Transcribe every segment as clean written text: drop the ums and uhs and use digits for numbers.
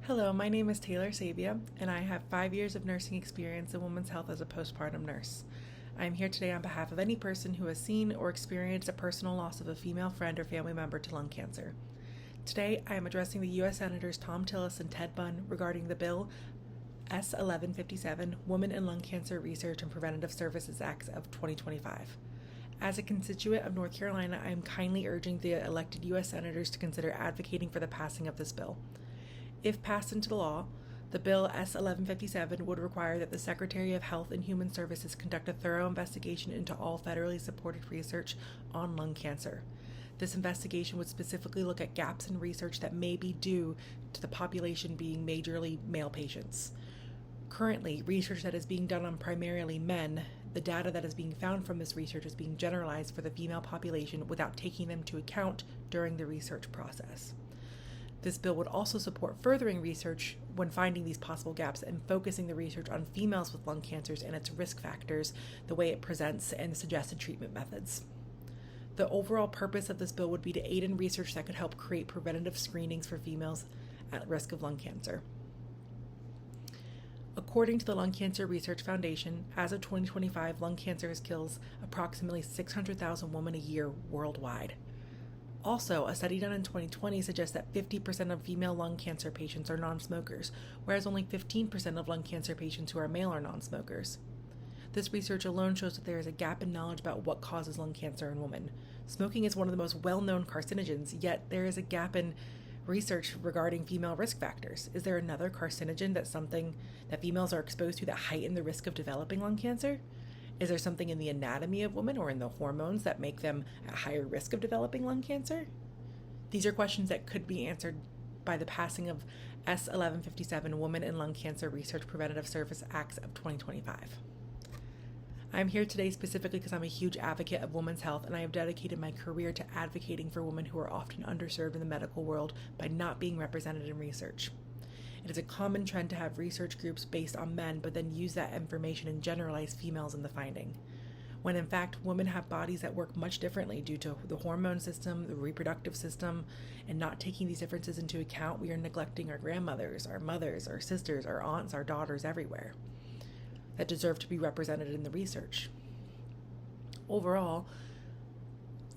Hello, my name is Taylor Sabia, and I have 5 years of nursing experience in women's health as a postpartum nurse. I am here today on behalf of any person who has seen or experienced a personal loss of a female friend or family member to lung cancer. Today, I am addressing the U.S. Senators Thom, Tillis, and Ted Bunn regarding the bill S-1157, Women in Lung Cancer Research and Preventative Services Act of 2025. As a constituent of North Carolina, I am kindly urging the elected U.S. Senators to consider advocating for the passing of this bill. If passed into law, the bill S-1157 would require that the Secretary of Health and Human Services conduct a thorough investigation into all federally supported research on lung cancer. This investigation would specifically look at gaps in research that may be due to the population being majorly male patients. Currently, research that is being done on primarily men, the data that is being found from this research is being generalized for the female population without taking them into account during the research process. This bill would also support furthering research when finding these possible gaps and focusing the research on females with lung cancers and its risk factors, the way it presents, and suggested treatment methods. The overall purpose of this bill would be to aid in research that could help create preventative screenings for females at risk of lung cancer. According to the Lung Cancer Research Foundation, as of 2025, lung cancer kills approximately 600,000 women a year worldwide. Also, a study done in 2020 suggests that 50% of female lung cancer patients are non-smokers, whereas only 15% of lung cancer patients who are male are non-smokers. This research alone shows that there is a gap in knowledge about what causes lung cancer in women. Smoking is one of the most well-known carcinogens, yet there is a gap in research regarding female risk factors. Is there another carcinogen that's something that females are exposed to that heighten the risk of developing lung cancer? Is there something in the anatomy of women or in the hormones that make them at higher risk of developing lung cancer? These are questions that could be answered by the passing of S-1157, Women in Lung Cancer Research Preventative Service Acts of 2025. I'm here today specifically because I'm a huge advocate of women's health, and I have dedicated my career to advocating for women who are often underserved in the medical world by not being represented in research. It is a common trend to have research groups based on men, but then use that information and generalize females in the finding, when in fact women have bodies that work much differently due to the hormone system, the reproductive system, and not taking these differences into account, we are neglecting our grandmothers, our mothers, our sisters, our aunts, our daughters everywhere that deserve to be represented in the research. Overall,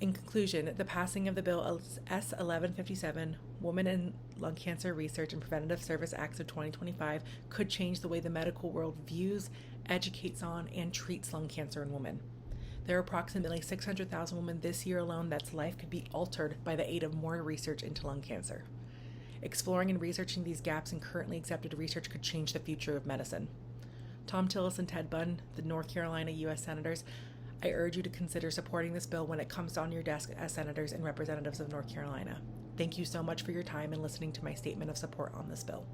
in conclusion, the passing of the bill S-1157, Women in Lung Cancer Research and Preventative Service Acts of 2025 could change the way the medical world views, educates on, and treats lung cancer in women. There are approximately 600,000 women this year alone that's life could be altered by the aid of more research into lung cancer. Exploring and researching these gaps in currently accepted research could change the future of medicine. Thom, Tillis, and Ted Bunn, the North Carolina U.S. Senators, I urge you to consider supporting this bill when it comes on your desk as senators and representatives of North Carolina. Thank you so much for your time and listening to my statement of support on this bill.